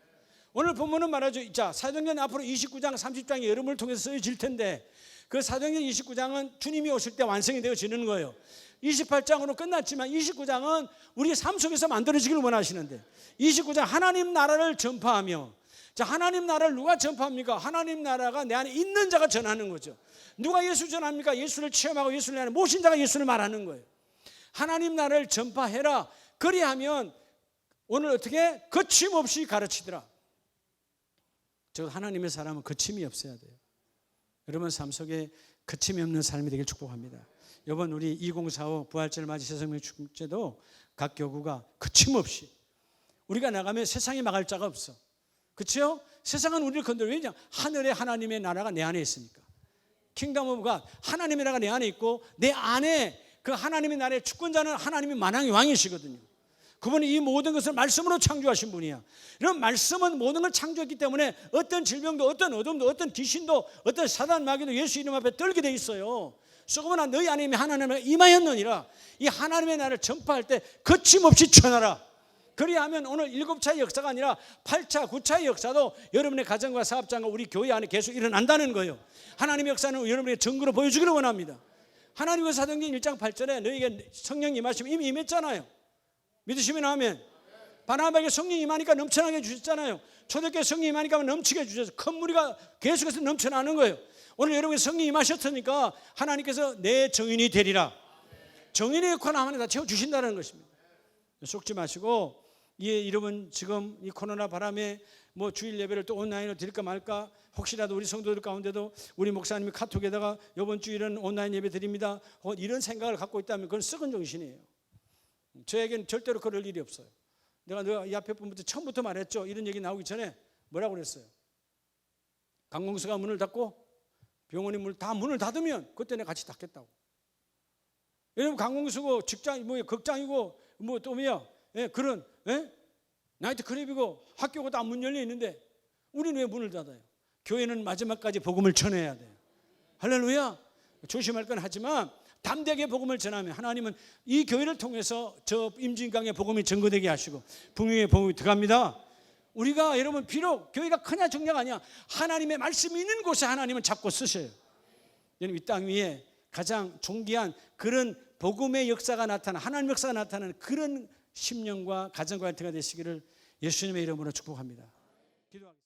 오늘 본문은 말하죠. 자, 사도행전 앞으로 29장 30장이 여러분을 통해서 쓰여질 텐데 그 사도행전 29장은 주님이 오실 때 완성이 되어지는 거예요. 28장으로 끝났지만 29장은 우리 삶 속에서 만들어지기를 원하시는데 29장 하나님 나라를 전파하며 자, 하나님 나라를 누가 전파합니까? 하나님 나라가 내 안에 있는 자가 전하는 거죠. 누가 예수 전합니까? 예수를 체험하고 예수를 안에 모신 자가 예수를 말하는 거예요. 하나님 나라를 전파해라. 그리하면 오늘 어떻게 거침없이 가르치더라. 저 하나님의 사람은 거침이 없어야 돼요. 여러분 삶 속에 거침이 없는 삶이 되길 축복합니다. 이번 우리 2045 부활절 맞이 새생명 축제도 각 교구가 거침없이 우리가 나가면 세상에 막을 자가 없어. 그렇죠? 세상은 우리를 건드려. 왜냐? 하늘의 하나님의 나라가 내 안에 있으니까. 킹덤 오브 갓, 하나님의 나라가 내 안에 있고 내 안에 그 하나님의 나라의 주권자는 하나님이 만왕의 왕이시거든요. 그분이 이 모든 것을 말씀으로 창조하신 분이야. 이런 말씀은 모든 걸 창조했기 때문에 어떤 질병도 어떤 어둠도 어떤 귀신도 어떤 사단 마귀도 예수 이름 앞에 떨게 돼 있어요. 썩어나 너희 안에 하나님의 임하였느니라. 이 하나님의 나라를 전파할 때 거침없이 전하라. 그리하면 오늘 7차의 역사가 아니라 8차, 9차의 역사도 여러분의 가정과 사업장과 우리 교회 안에 계속 일어난다는 거예요. 하나님의 역사는 여러분에게 증거로 보여주기를 원합니다. 하나님의 사도행전 1장 8절에 너희에게 성령 임하시면 이미 임했잖아요. 믿으시면 아멘. 바나바에게 성령 임하니까 넘쳐나게 주셨잖아요. 초대교회 성령 임하니까 넘치게 주셔서 큰 무리가 계속해서 넘쳐나는 거예요. 오늘 여러분이 성령 임하셨으니까 하나님께서 내 정인이 되리라. 정인의 역할을 하나님 다 채워주신다는 것입니다. 속지 마시고, 여러분 지금 이 코로나 바람에 뭐 주일 예배를 또 온라인으로 드릴까 말까, 혹시라도 우리 성도들 가운데도 우리 목사님이 카톡에다가 이번 주일은 온라인 예배 드립니다, 이런 생각을 갖고 있다면 그건 썩은 정신이에요. 저에게는 절대로 그럴 일이 없어요. 내가 이 앞에 분부터 처음부터 말했죠. 이런 얘기 나오기 전에 뭐라고 그랬어요? 관공서가 문을 닫고 병원이 문을 닫으면 그때 내가 같이 닫겠다고. 여러분 관공서고 직장 뭐 극장이고 뭐 또 뭐야? 그런 나이트 클럽이고 학교가 다 문 열려 있는데 우리는 왜 문을 닫아요? 교회는 마지막까지 복음을 전해야 돼요. 할렐루야. 조심할 건 하지만 담대하게 복음을 전하면 하나님은 이 교회를 통해서 저 임진강의 복음이 증거되게 하시고 북유의 복음이 들어갑니다. 우리가 여러분 비록 교회가 크냐 적냐가 아니야. 하나님의 말씀이 있는 곳에 하나님은 잡고 쓰셔요. 여러분 이 땅 위에 가장 존귀한 그런 복음의 역사가 나타나는, 하나님의 역사가 나타나는 그런 심령과 가정과 일터가 되시기를 예수님의 이름으로 축복합니다. 기도하겠습니다.